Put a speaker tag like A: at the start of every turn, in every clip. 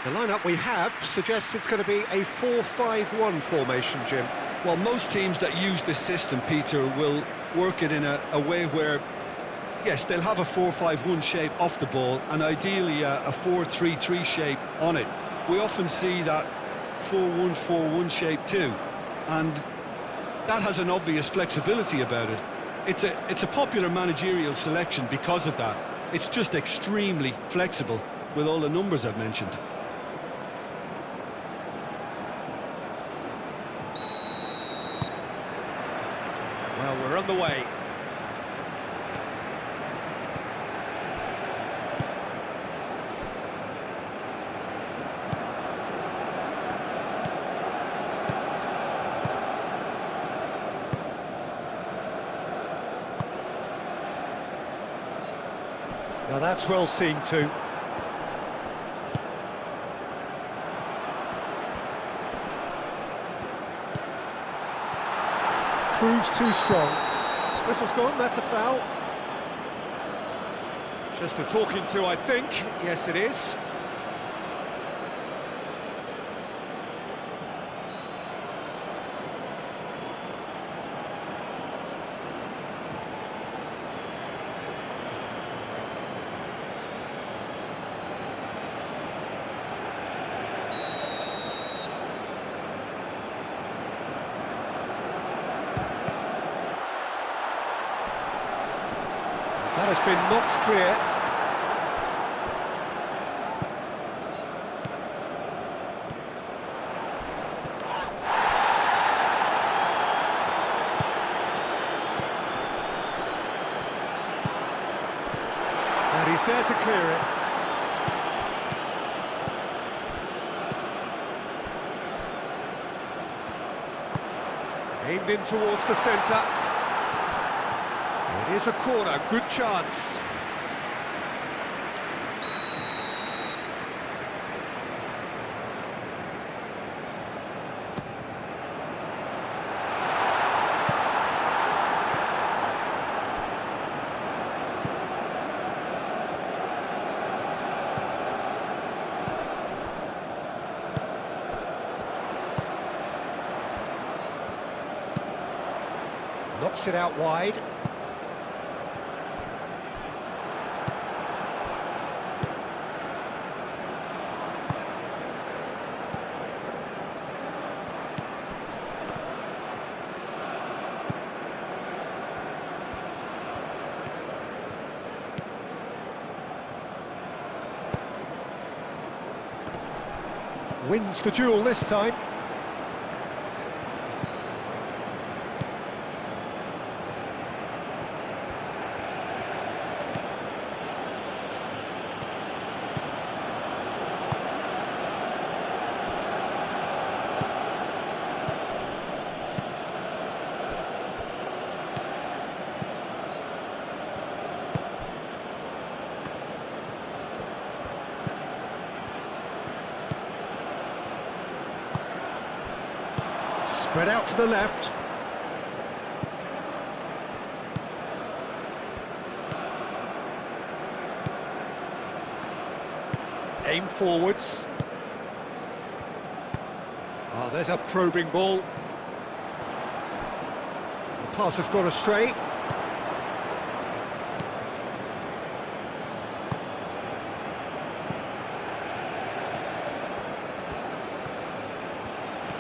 A: The lineup we have suggests it's going to be a 4-5-1 formation, Jim.
B: Well, most teams that use this system, Peter, will work it in a way where, yes, they'll have a 4-5-1 shape off the ball and ideally a 4-3-3 shape on it. We often see that 4-1-4-1 shape too, and that has an obvious flexibility about it. It's a popular managerial selection because of that. It's just extremely flexible with all the numbers I've mentioned.
A: Well, we're on the way. Now that's well seen too. Proves too strong. Whistle's gone, that's a foul. Just a talking to, I think. Yes, it is. That has been knocked clear. And he's there to clear it. Aimed in towards the centre. It is a corner, good chance. Knocks it out wide. Wins the duel this time. Spread out to the left. Aim forwards. Oh, there's a probing ball. The pass has gone astray.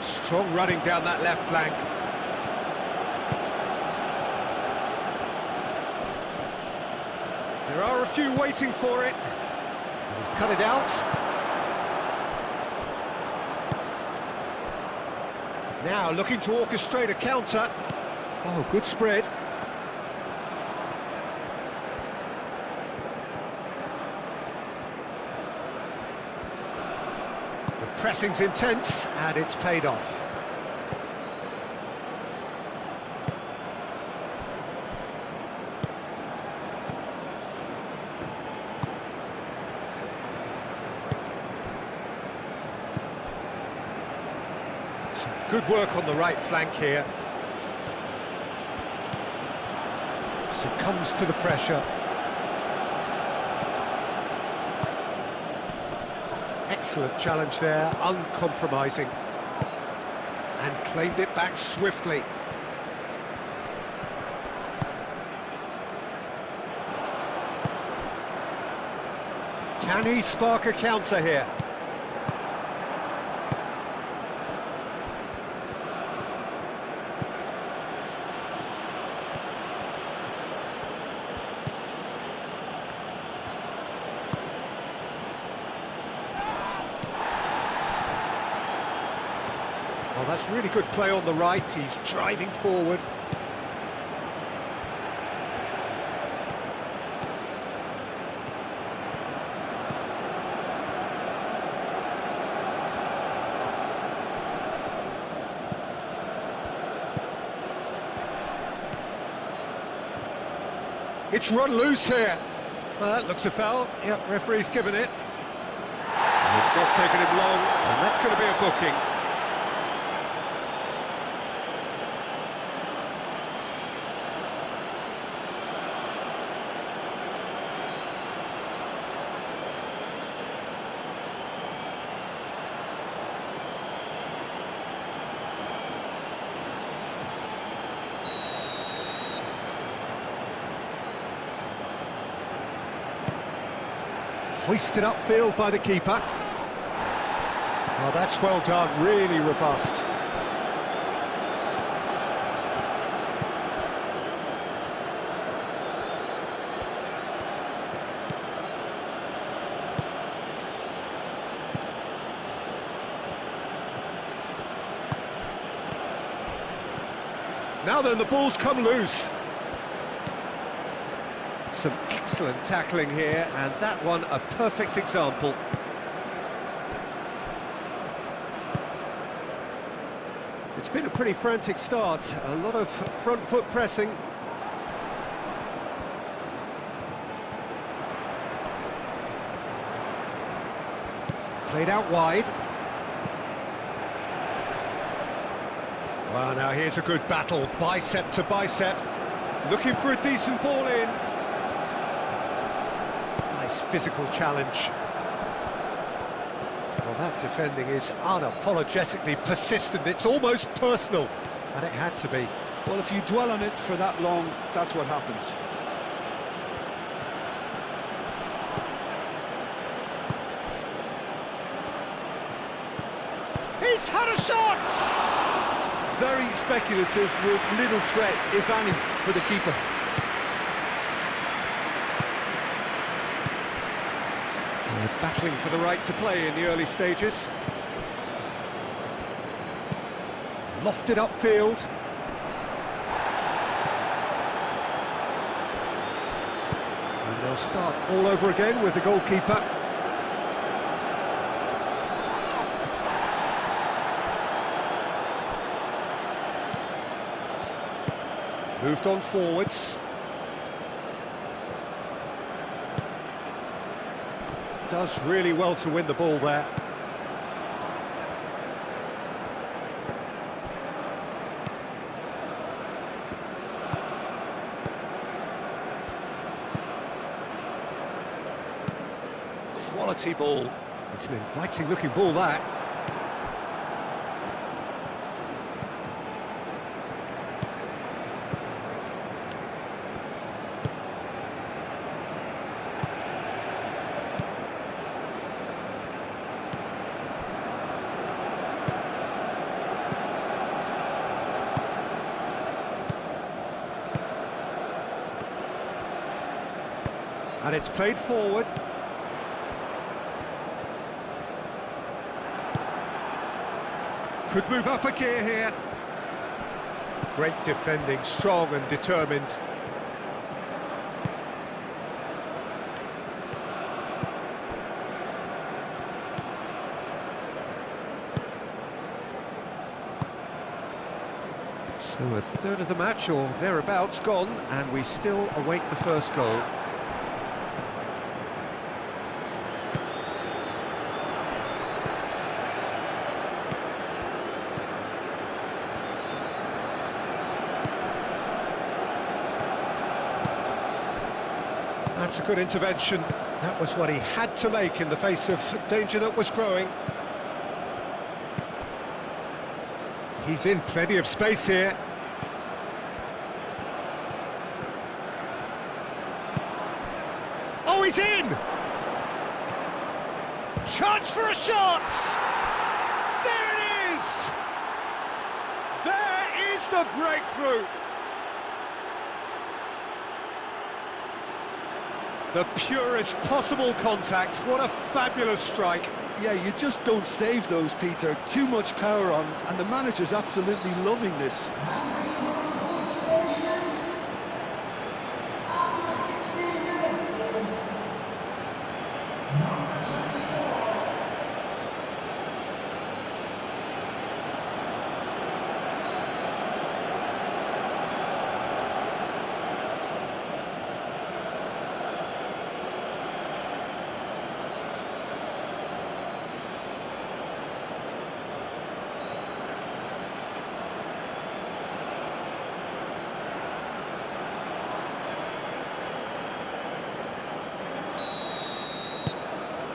A: Strong running down that left flank. There are a few waiting for it. He's cut it out. Now looking to orchestrate a counter. Oh, good spread. The pressing's intense and it's paid off. Some good work on the right flank here. Succumbs to the pressure. Excellent challenge there, uncompromising. And claimed it back swiftly. Can he spark a counter here? Well, that's really good play on the right. He's driving forward. It's run loose here. Well, that looks a foul. Yep, referee's given it. And it's not taken him long, and that's going to be a booking. Hoisted upfield by the keeper. Oh, that's well done, really robust. Now then, the ball's come loose. Some excellent tackling here, and that one a perfect example. It's been a pretty frantic start, a lot of front foot pressing. Played out wide. Well, now here's a good battle, bicep to bicep. Looking for a decent ball in. Nice physical challenge. Well, that defending is unapologetically persistent. It's almost personal, and it had to be.
B: Well, if you dwell on it for that long, that's what happens.
A: He's had a shot!
B: Very speculative with little threat, if any, for the keeper.
A: They're battling for the right to play in the early stages. Lofted upfield. And they'll start all over again with the goalkeeper. Moved on forwards. Does really well to win the ball there. Quality ball. It's an inviting looking ball, that. And it's played forward. Could move up a gear here. Great defending, strong and determined. So a third of the match or thereabouts gone, and we still await the first goal. that's a good intervention. That was what he had to make in the face of danger that was growing. He's in plenty of space here. Oh, he's in! Chance for a shot! There it is! There is the breakthrough! The purest possible contact. What a fabulous strike.
B: Yeah, you just don't save those, Peter. Too much power on, and the manager's absolutely loving this.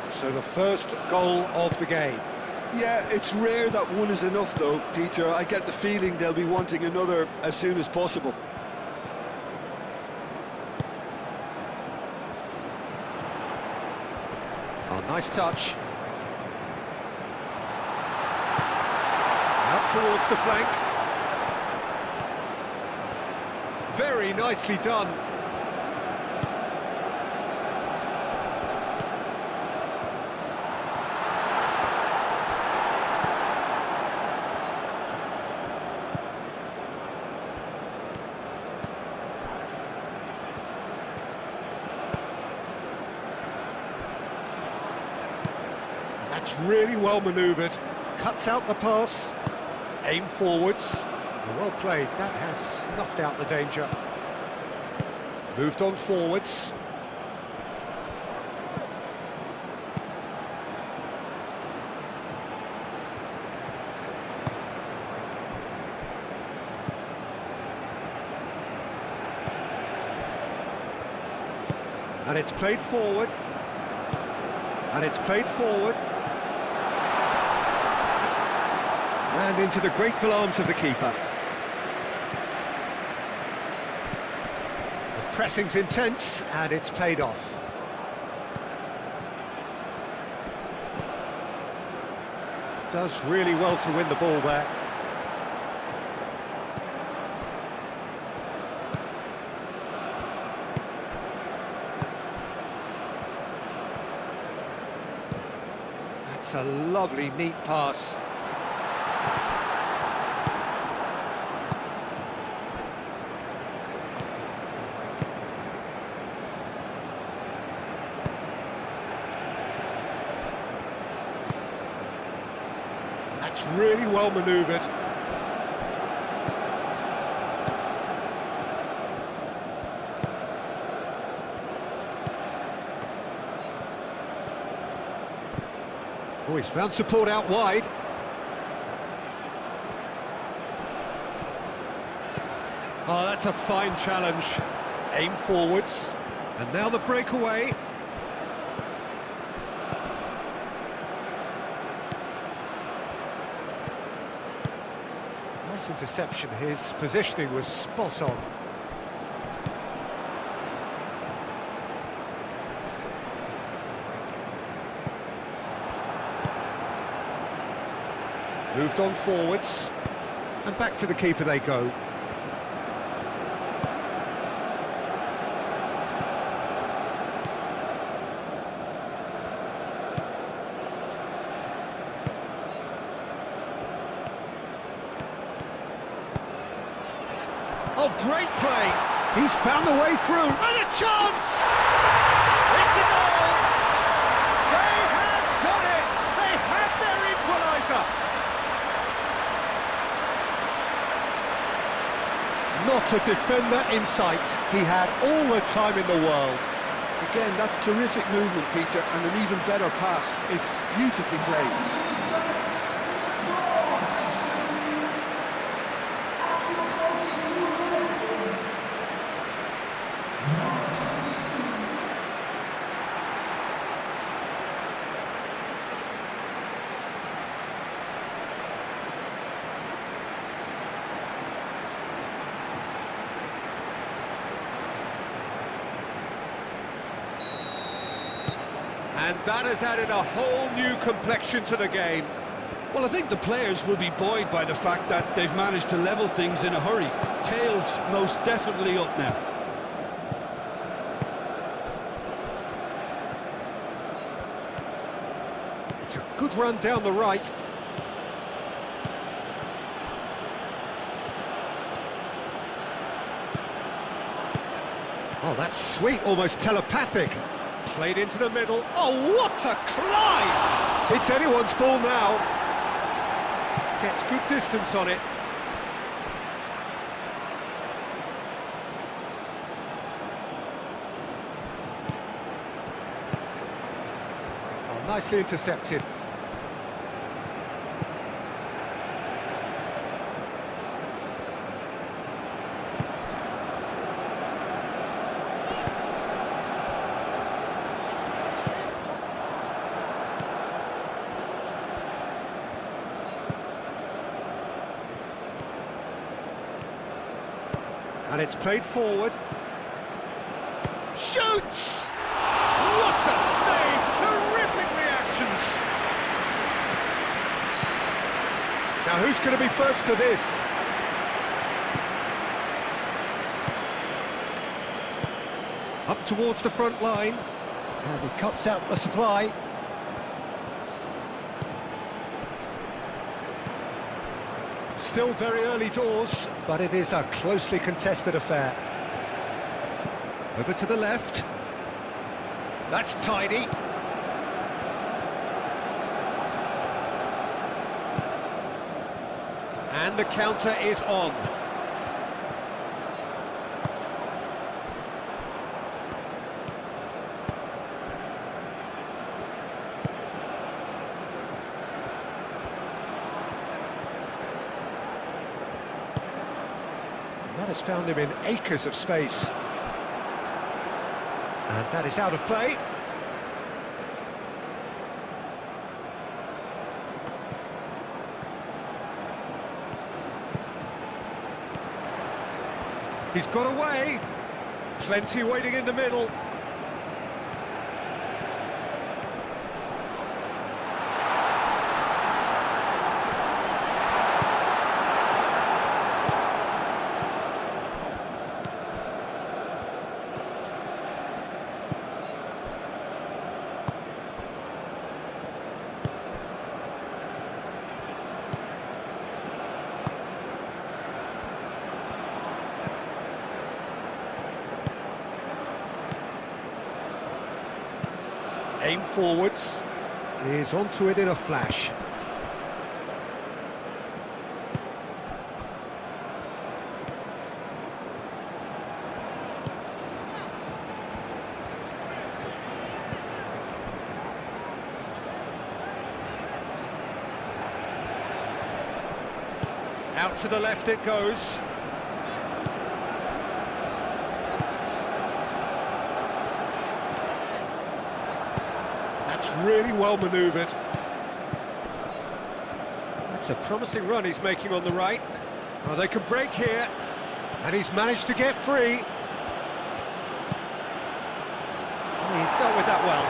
A: So the first goal of the game.
B: Yeah, it's rare that one is enough though, Peter. I get the feeling they'll be wanting another as soon as possible.
A: Oh, nice touch. Out towards the flank. Very nicely done. That's really well manoeuvred. Cuts out the pass. Aim forwards. Well played. That has snuffed out the danger. Moved on forwards. And it's played forward. And it's played forward. And into the grateful arms of the keeper. The pressing's intense, and it's paid off. Does really well to win the ball there. That's a lovely, neat pass. That's really well manoeuvred. Oh, he's found support out wide. Oh, that's a fine challenge. Aim forwards. And now the breakaway. Nice interception. His positioning was spot on. Moved on forwards, and back to the keeper they go. Oh, great play! He's found the way through, and a chance! It's a goal! They have done it! They have their equaliser! Not a defender in sight. He had all the time in the world.
B: Again, that's terrific movement, Peter, and an even better pass. It's beautifully played.
A: That has added a whole new complexion to the game.
B: Well, I think the players will be buoyed by the fact that they've managed to level things in a hurry. Tails most definitely up now.
A: It's a good run down the right. Oh, that's sweet, almost telepathic. Played into the middle. Oh, what a climb! It's anyone's ball now. Gets good distance on it. Oh, nicely intercepted. And it's played forward. Shoots! What a save! Terrific reactions! Now who's going to be first to this? Up towards the front line. And he cuts out the supply. Still very early doors, but it is a closely contested affair. Over to the left. That's tidy. And the counter is on. That has found him in acres of space. And that is out of play. He's got away. Plenty waiting in the middle. Aim forwards. He's onto it in a flash. Out to the left it goes. That's really well manoeuvred. That's a promising run he's making on the right. Oh, they can break here. And he's managed to get free. Oh, he's dealt with that well.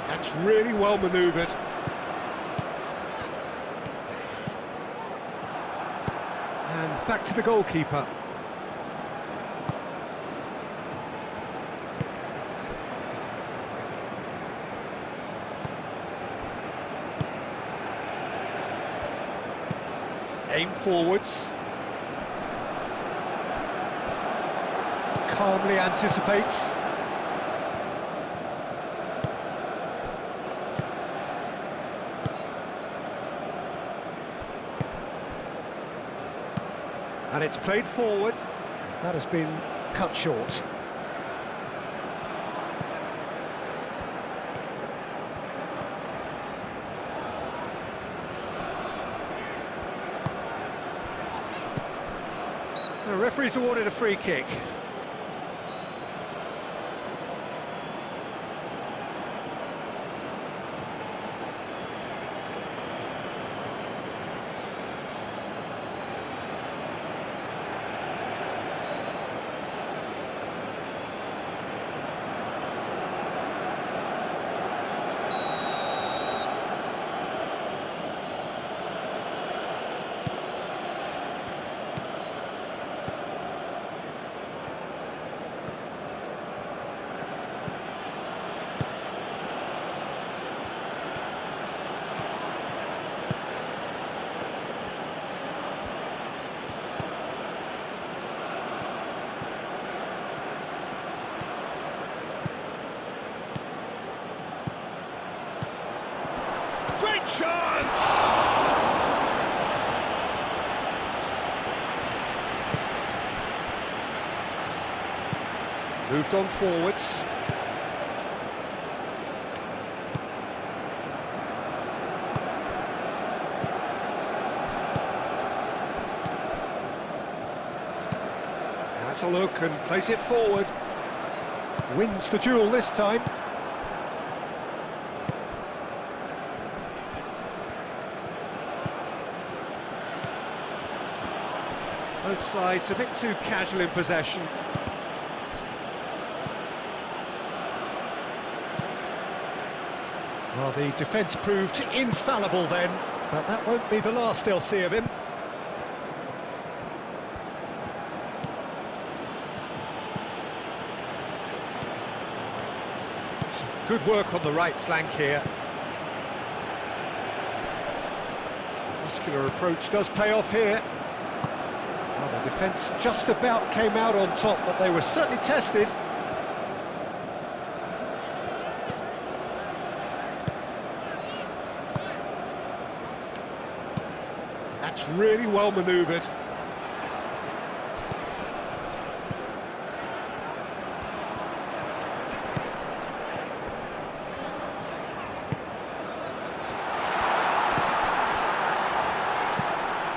A: That's really well manoeuvred. And back to the goalkeeper. Aim forwards. Calmly anticipates. And it's played forward. That has been cut short. The referee's awarded a free kick. Great chance! Moved on forwards. Has a look and plays it forward. Wins the duel this time. Both sides a bit too casual in possession. Well, the defence proved infallible then, but that won't be the last they'll see of him. Some good work on the right flank here. Muscular approach does pay off here. Well, the defence just about came out on top, but they were certainly tested. That's really well manoeuvred.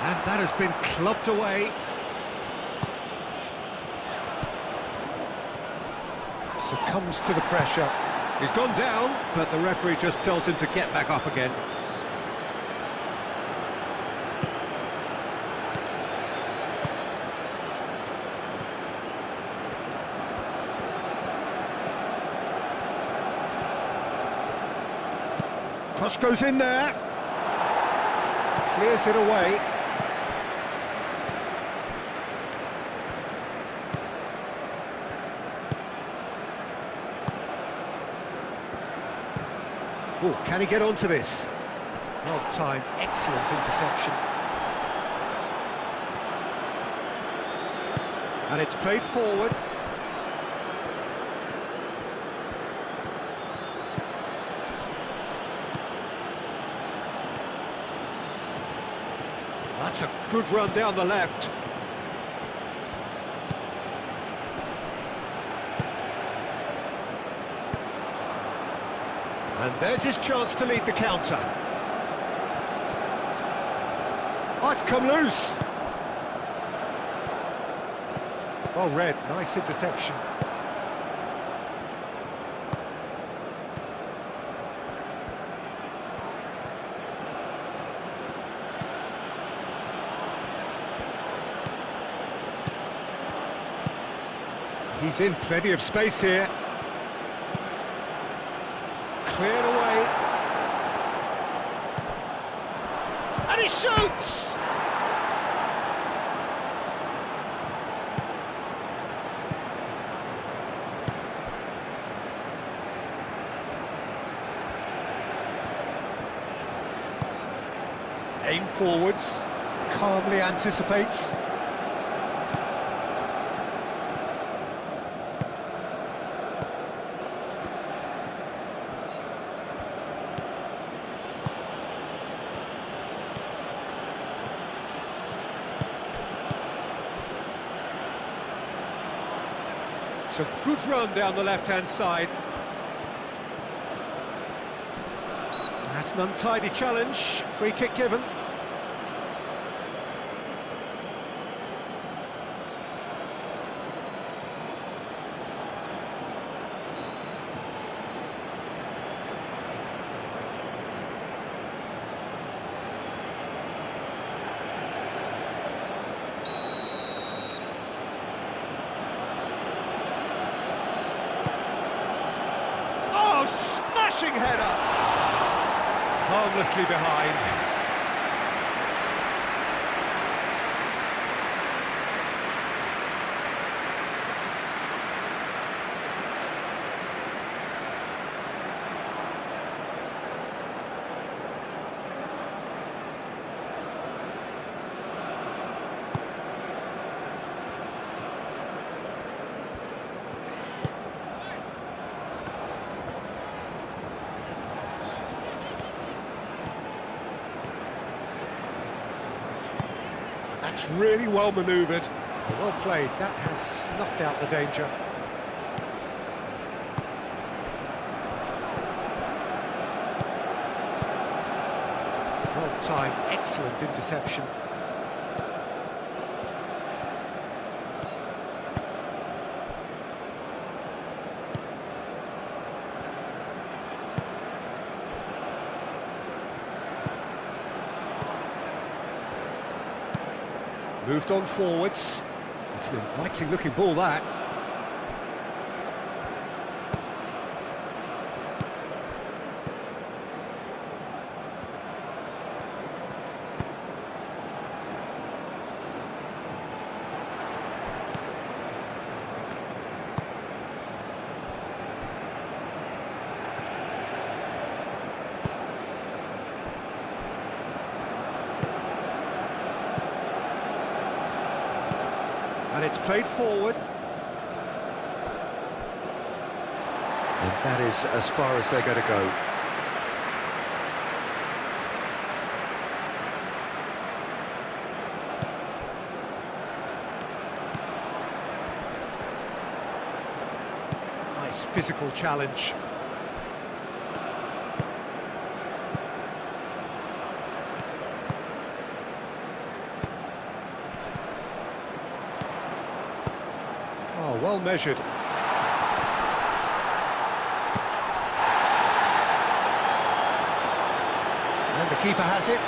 A: And that has been clubbed away. Succumbs to the pressure. He's gone down, but the referee just tells him to get back up again. Cross goes in there. Clears it away. Oh, can he get onto this? Well timed, excellent interception. And it's played forward. That's a good run down the left. And there's his chance to lead the counter. Oh, it's come loose. Well read, nice interception. He's in plenty of space here. Cleared away. And he shoots! Aim forwards, calmly anticipates. It's a good run down the left-hand side. That's an untidy challenge. Free kick given. Smashing header! Harmlessly behind. That's really well manoeuvred. Well played. That has snuffed out the danger. Well timed, excellent interception. Moved on forwards. It's an inviting looking ball, that. And it's played forward.
C: And that is as far as they're going to go.
A: Nice physical challenge. Oh, well measured. And the keeper has it.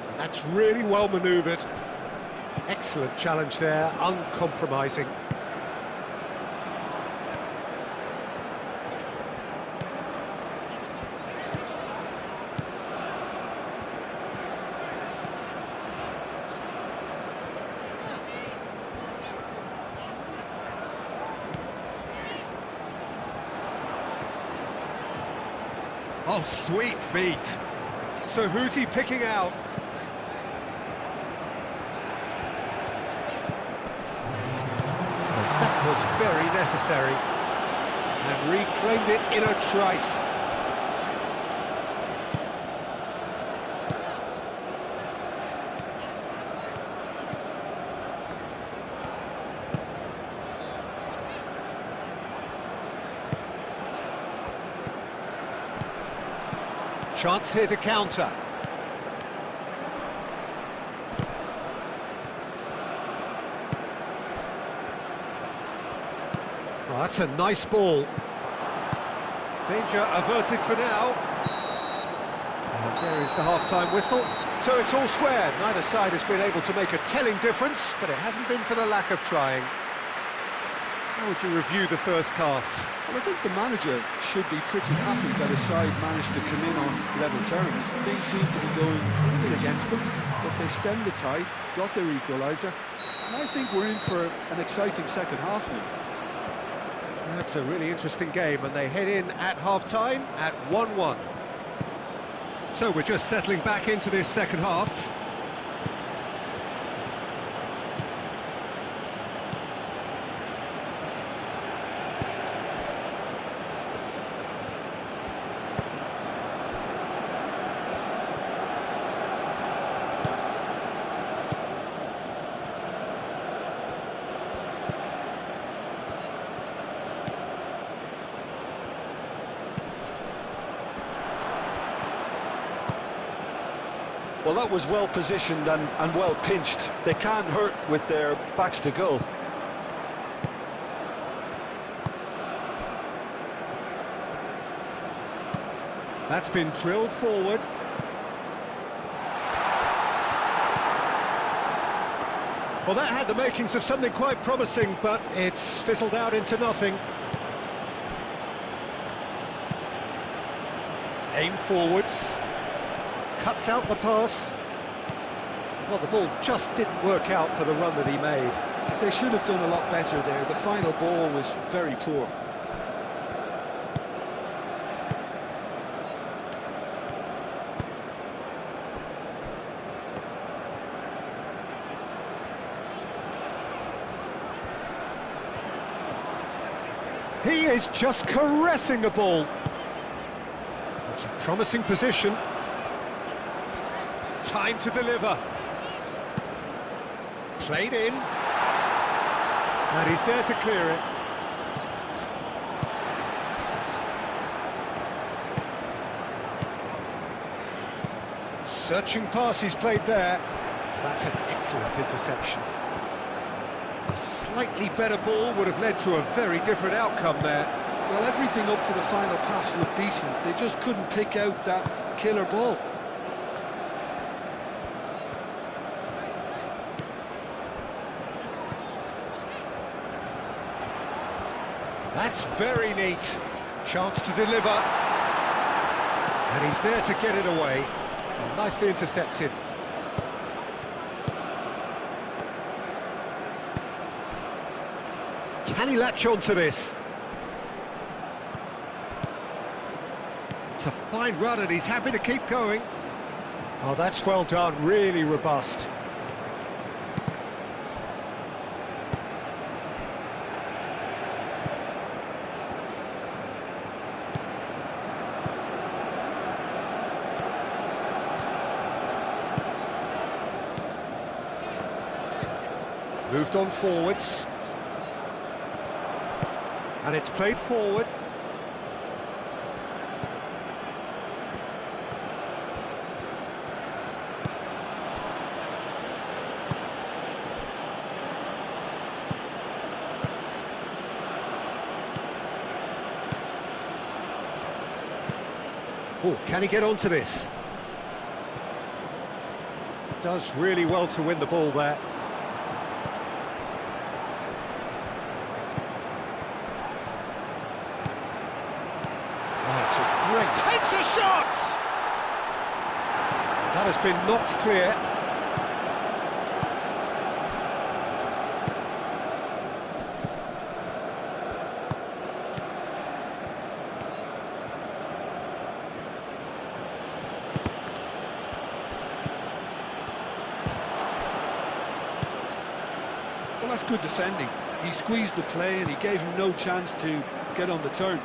A: And that's really well manoeuvred. Excellent challenge there, uncompromising. Oh, sweet feet. So who's he picking out? That was very necessary, and reclaimed it in a trice. Chance here to counter. Oh, that's a nice ball. Danger averted for now. And there is the half-time whistle. So it's all square. Neither side has been able to make a telling difference, but it hasn't been for the lack of trying. How would you review the first half?
B: Well, I think the manager should be pretty happy that his side managed to come in on level terms. Things seem to be going a little against them, but they stemmed the tide, got their equaliser, and I think we're in for an exciting second half now.
A: That's a really interesting game, and they head in at half-time at 1-1. So we're just settling back into this second half.
B: Well, that was well positioned and well pinched. They can't hurt with their backs to goal.
A: That's been drilled forward. Well, that had the makings of something quite promising, but it's fizzled out into nothing. Aim forwards. Cuts out the pass. Well, the ball just didn't work out for the run that he made.
B: They should have done a lot better there. The final ball was very poor.
A: He is just caressing the ball. It's a promising position. Time to deliver. Played in. And he's there to clear it. Searching pass he's played there. That's an excellent interception. A slightly better ball would have led to a very different outcome there.
B: Well, everything up to the final pass looked decent. They just couldn't pick out that killer ball.
A: That's very neat. Chance to deliver. And he's there to get it away. Well, nicely intercepted. Can he latch on to this? It's a fine run and he's happy to keep going. Oh, that's well done, really robust. Moved on forwards. And it's played forward. Oh, can he get onto this? Does really well to win the ball there. Takes a shot! That has been knocked clear.
B: Well, that's good defending. He squeezed the play and he gave him no chance to get on the turn.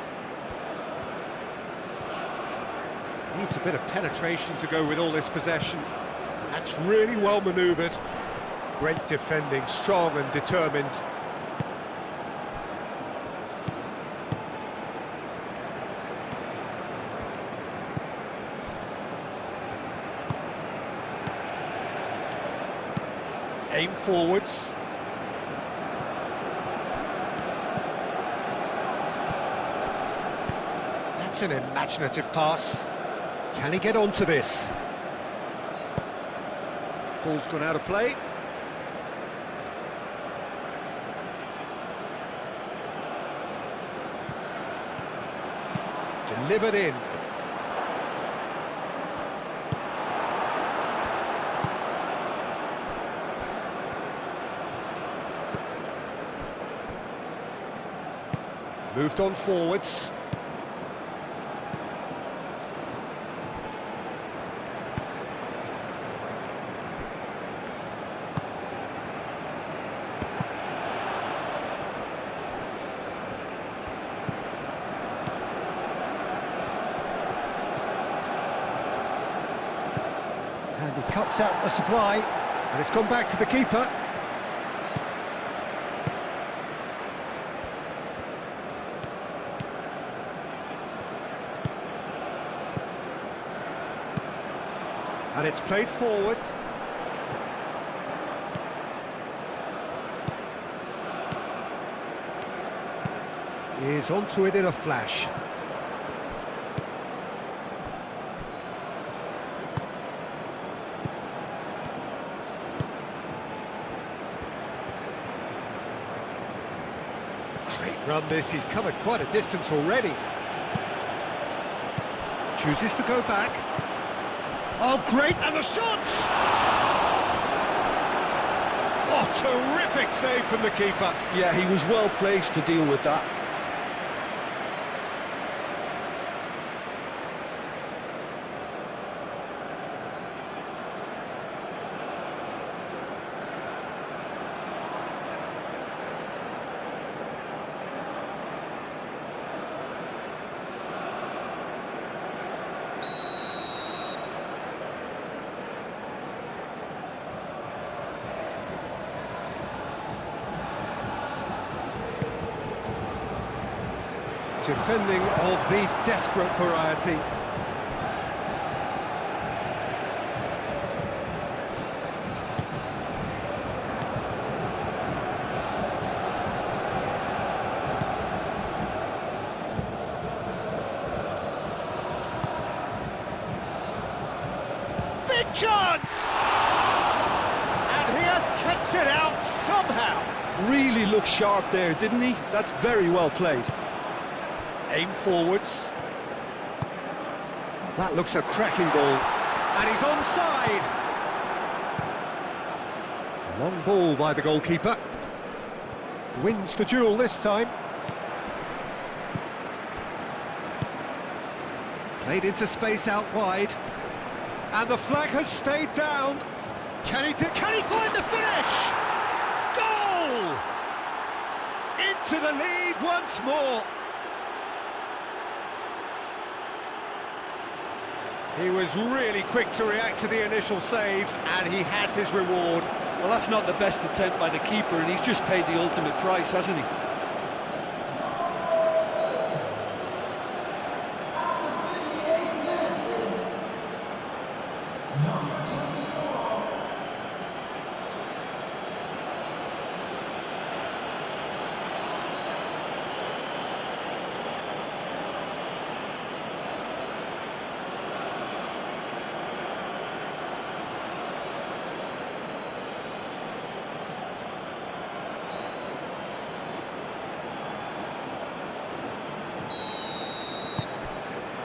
A: Needs a bit of penetration to go with all this possession. That's really well manoeuvred. Great defending, strong and determined. Aim forwards. That's an imaginative pass. Can he get onto this? Ball's gone out of play. Delivered in. Moved on forwards. And he cuts out the supply, and it's gone back to the keeper. And it's played forward. He's onto it in a flash. Great run this, he's covered quite a distance already. Chooses to go back. Oh, great, and the shots! Oh, terrific save from the keeper.
B: Yeah, he was well placed to deal with that.
A: Defending of the desperate variety. Big chance! And he has kept it out somehow.
B: Really looked sharp there, didn't he? That's very well played.
A: Aim forwards. Oh, that looks a cracking ball. And he's onside. Long ball by the goalkeeper. Wins the duel this time. Played into space out wide. And the flag has stayed down. Can he find the finish? Goal! Into the lead once more. He was really quick to react to the initial save, and he has his reward.
B: Well, that's not the best attempt by the keeper, and he's just paid the ultimate price, hasn't he?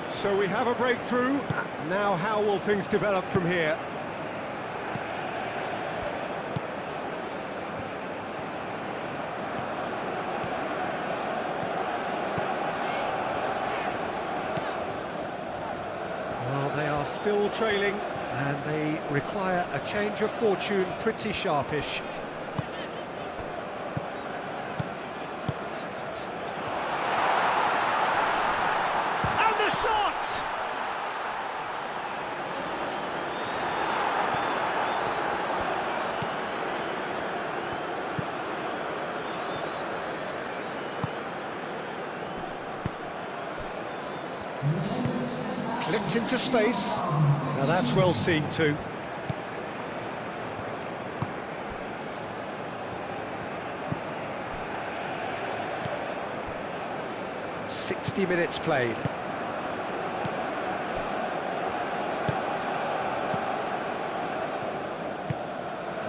A: So we have a breakthrough. Now how will things develop from here? Well, they are still trailing, and they require a change of fortune pretty sharpish. Shot! Clipped into space. Now that's well seen too. "60 minutes played.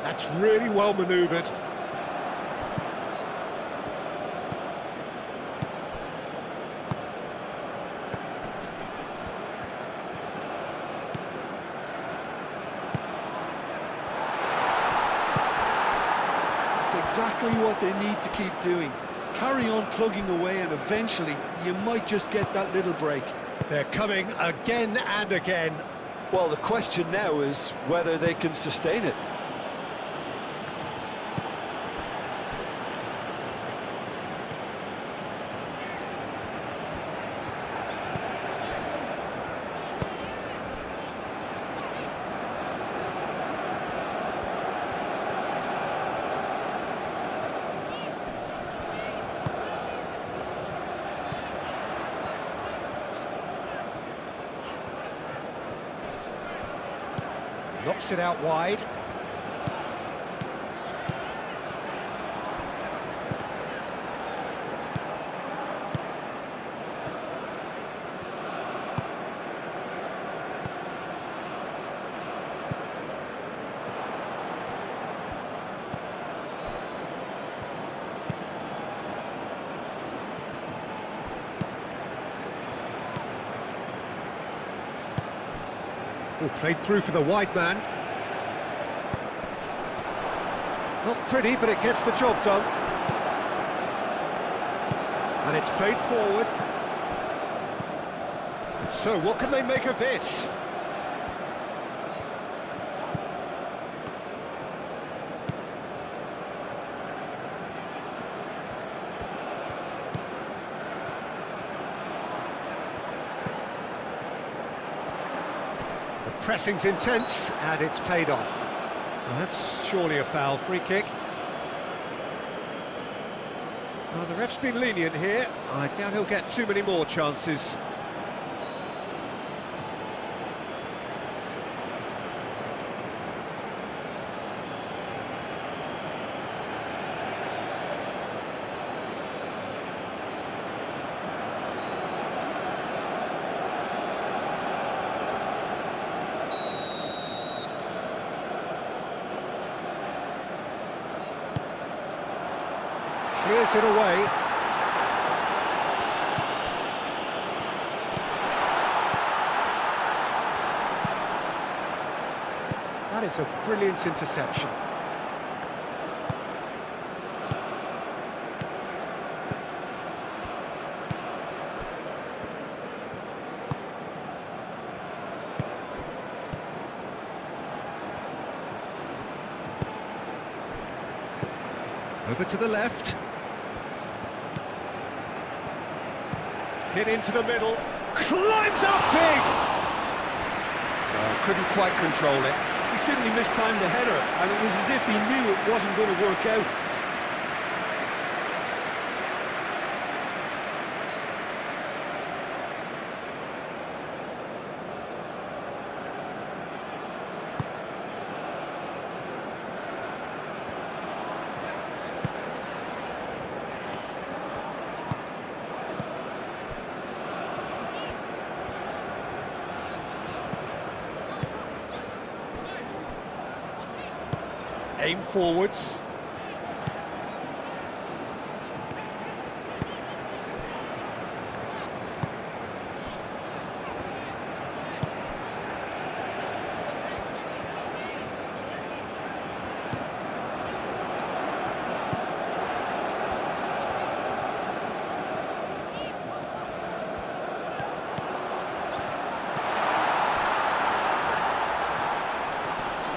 A: That's really well manoeuvred.
B: That's exactly what they need to keep doing. Carry on plugging away, and eventually you might just get that little break.
A: They're coming again and again.
B: Well, the question now is whether they can sustain it.
A: Knocks it out wide. Oh, played through for the wide man. Not pretty, but it gets the job done. And it's played forward. So what can they make of this? The pressing's intense, and it's paid off. Well, that's surely a foul. Free kick. Well, the ref's been lenient here. I doubt he'll get too many more chances. Clears it away. That is a brilliant interception. Over to the left. Hit into the middle, climbs up big!
B: Couldn't quite control it. He simply mistimed the header, and it was as if he knew it wasn't going to work out.
A: Aim forwards.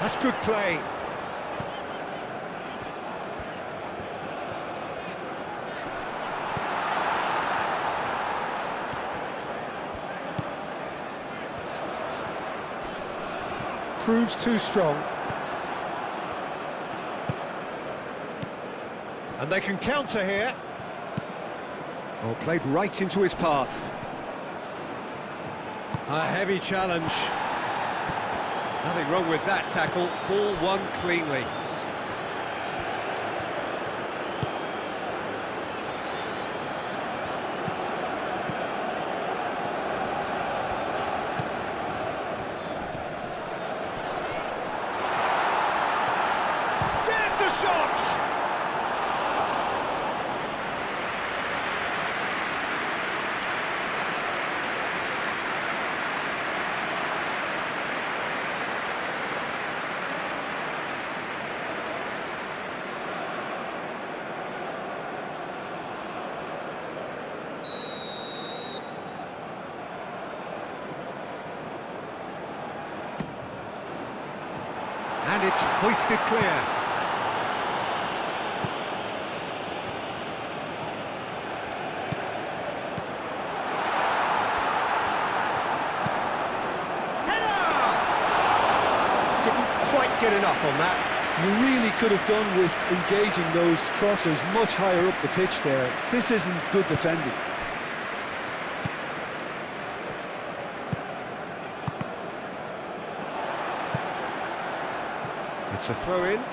A: That's good play. Proves too strong. And they can counter here. Oh, played right into his path. A heavy challenge. Nothing wrong with that tackle. Ball won cleanly. Shot! And it's hoisted clear. Quite get enough on that.
B: You really could have done with engaging those crossers much higher up the pitch there. This isn't good defending.
A: It's a throw-in.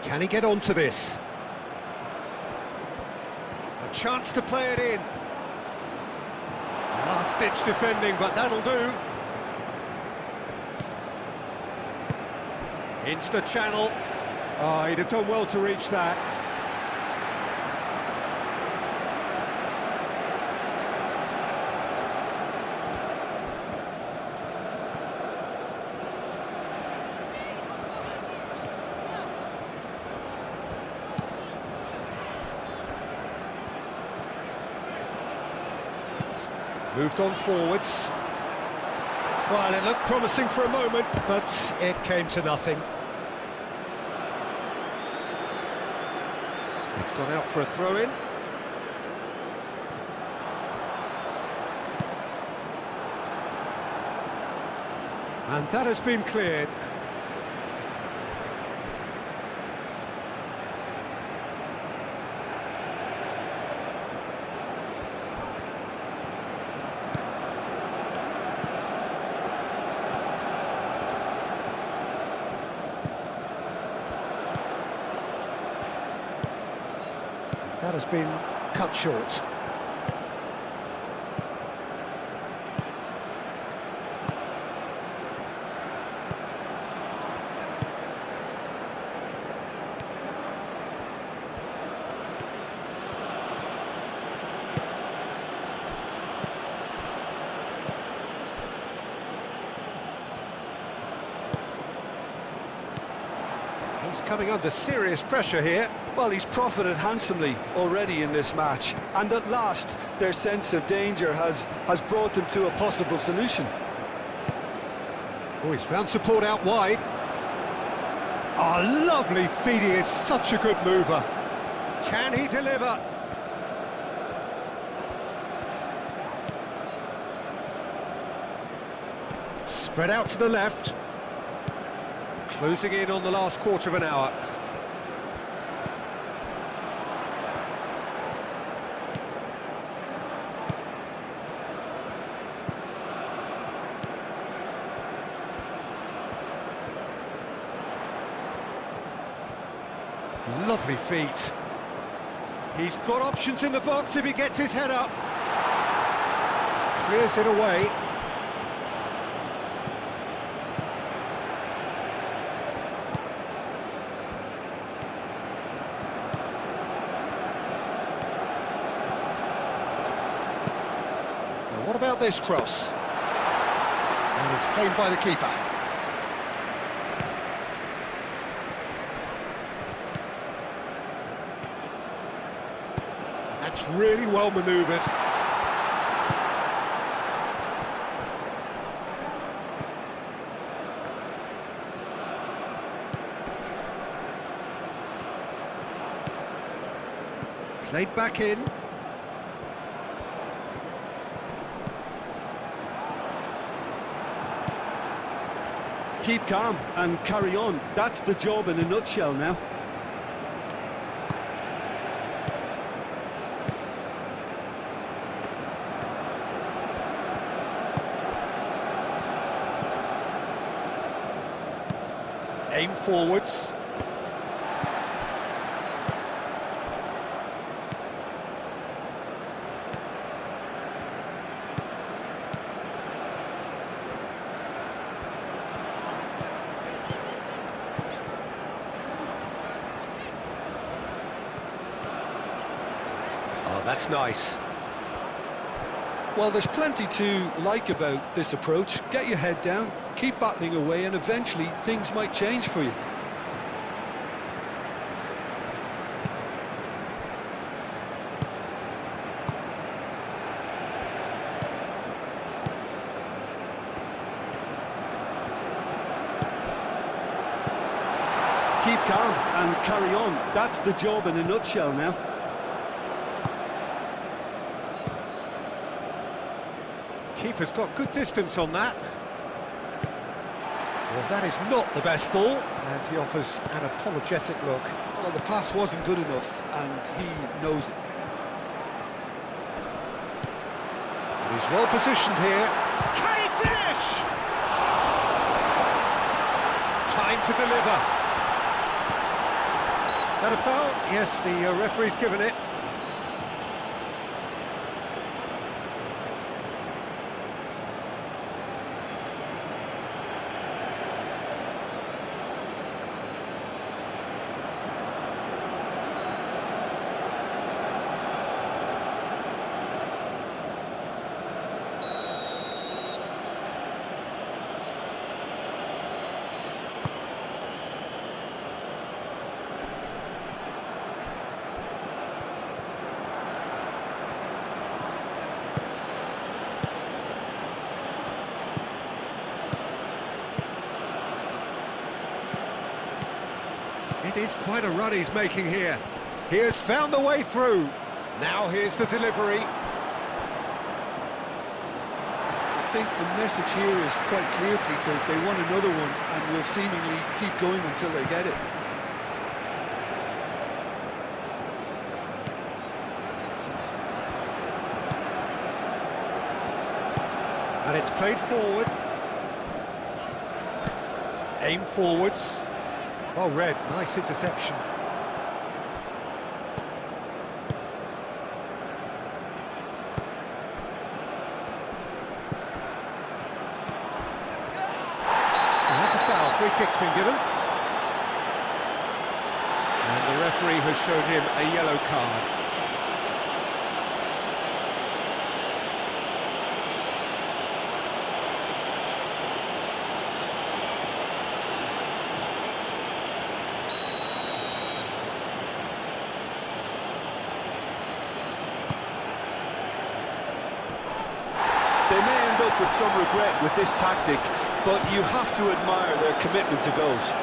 A: Can he get onto this? A chance to play it in. Last-ditch defending, but that'll do. Into the channel. Oh, he'd have done well to reach that. Moved on forwards. Well, it looked promising for a moment, but it came to nothing. It's gone out for a throw-in. And that has been cleared. That has been cut short. He's coming under serious pressure here.
B: Well, he's profited handsomely already in this match, and at last their sense of danger has brought them to a possible solution.
A: Oh, he's found support out wide. Oh, lovely feed, he is such a good mover. Can he deliver? Spread out to the left. Closing in on the last quarter of an hour. Lovely feet. He's got options in the box if he gets his head up. Clears it away. Now what about this cross? And it's claimed by the keeper. That's really well manoeuvred. Played back in.
B: Keep calm and carry on. That's the job in a nutshell now.
A: Aim forwards. Oh, that's nice.
B: Well, there's plenty to like about this approach. Get your head down, keep battling away, and eventually things might change for you. Keep calm and carry on. That's the job in a nutshell now.
A: Keeper's got good distance on that. Well, that is not the best ball, and he offers an apologetic look.
B: Well, the pass wasn't good enough, and he knows it.
A: And he's well positioned here. Can he finish? Time to deliver. That a foul? Yes, the referee's given it. It is quite a run he's making here. He has found the way through. Now here's the delivery.
B: think the message here is quite clear, Peter. They want another one and will seemingly keep going until they get it.
A: And it's played forward. Aim forwards. Well read, nice interception. And that's a foul, free kick's been given. And the referee has shown him a yellow card.
B: They may end up with some regret with this tactic, but you have to admire their commitment to goals.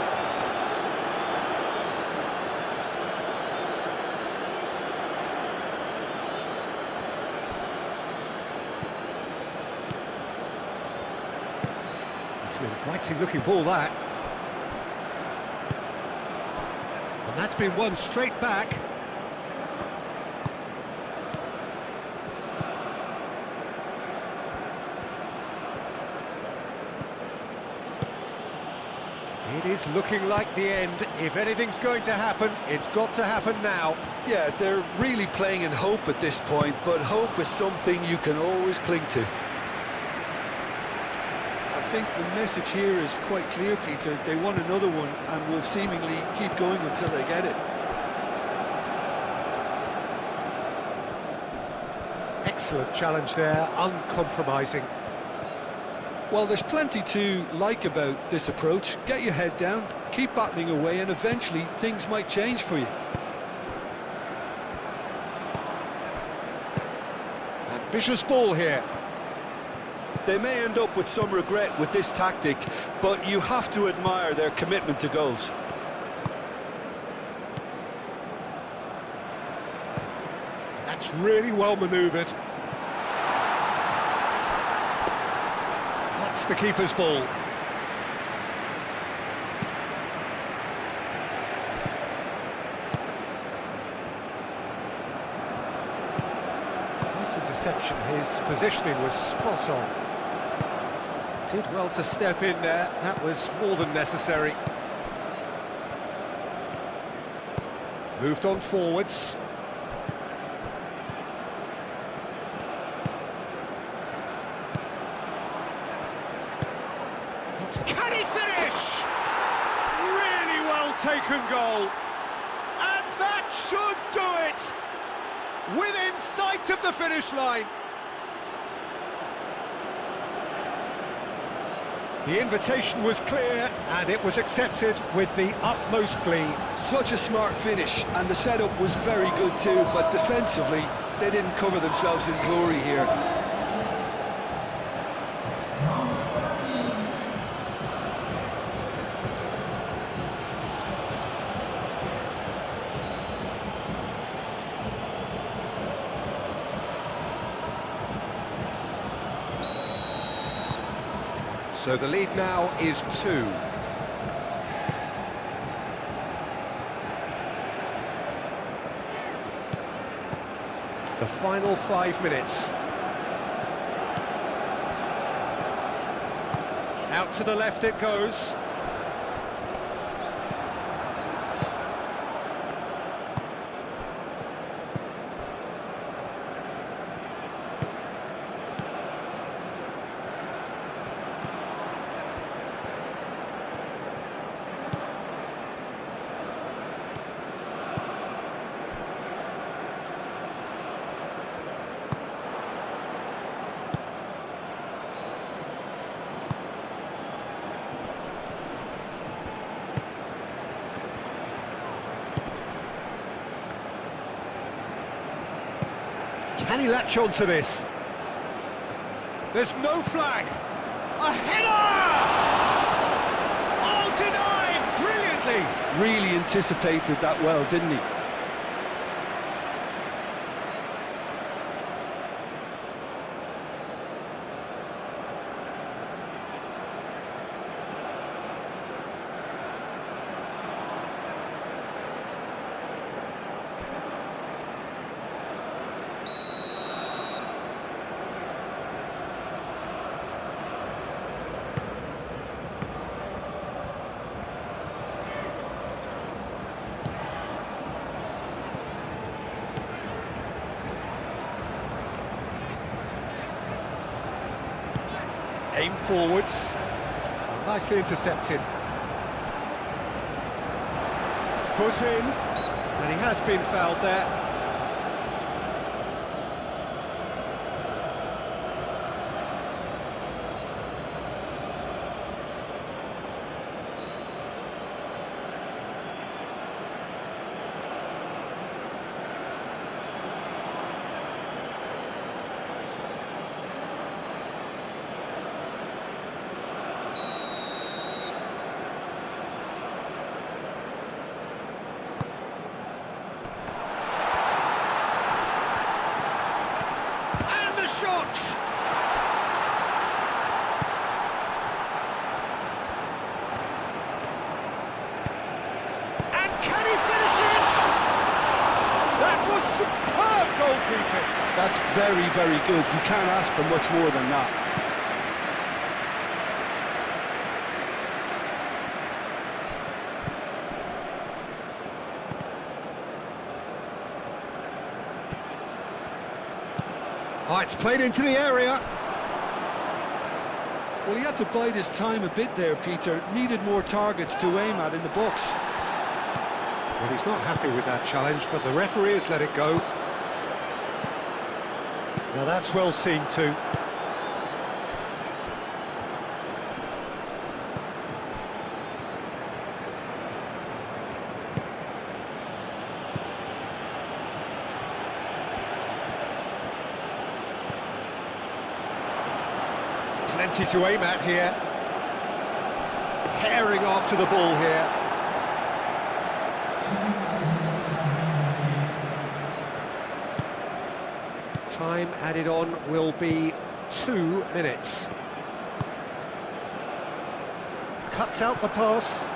A: It's an inviting looking ball, that. And that's been won straight back. It is looking like the end. If anything's going to happen, it's got to happen now.
B: Yeah, they're really playing in hope at this point, but hope is something you can always cling to. I think the message here is quite clear, Peter. They want another one and will seemingly keep going until they get it.
A: Excellent challenge there, uncompromising.
B: Well, there's plenty to like about this approach. Get your head down, keep battling away, and eventually things might change for you.
A: Ambitious ball here.
B: They may end up with some regret with this tactic, but you have to admire their commitment to goals.
A: That's really well manoeuvred. That's the keeper's ball. Nice interception. His positioning was spot on. Did well to step in there. That was more than necessary. Moved on forwards. Can he finish? Really well taken goal. And that should do it. Within sight of the finish line. The invitation was clear and it was accepted with the utmost glee.
B: Such a smart finish, and the setup was very good too, but defensively they didn't cover themselves in glory here.
A: So the lead now is 2. The final 5 minutes. Out to the left it goes. Can he latch on to this? There's no flag. A header! Oh, denied! Brilliantly!
B: Really anticipated that well, didn't he?
A: Aim forwards. Nicely intercepted. Foot in. And he has been fouled there. Shot! And can he finish it? That was superb goalkeeping.
B: That's very, very good. You can't ask for much more than that.
A: Oh, it's played into the area.
B: Well, he had to bide his time a bit there, Peter. Needed more targets to aim at in the box.
A: Well, he's not happy with that challenge, but the referee has let it go. Now that's well seen too. Plenty to aim at here. Herring after the ball here. Time added on will be 2 minutes. Cuts out the pass.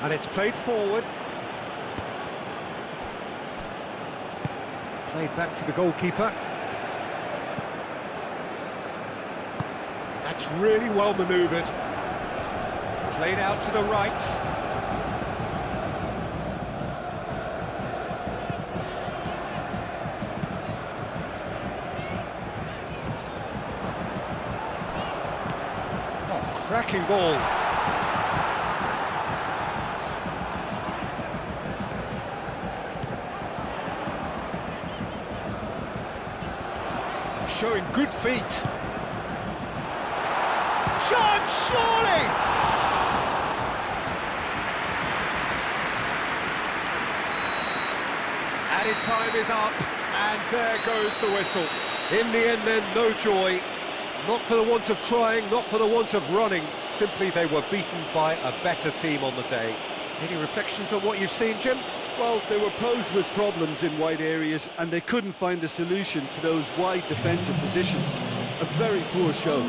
A: And it's played forward. Played back to the goalkeeper. That's really well manoeuvred. Played out to the right. Oh, cracking ball. Showing good feet. Shot, surely! Added time is up, and there goes the whistle. In the end then, no joy. Not for the want of trying, not for the want of running. Simply they were beaten by a better team on the day. Any reflections on what you've seen, Jim?
B: Well, they were posed with problems in wide areas and they couldn't find a solution to those wide defensive positions. A very poor show.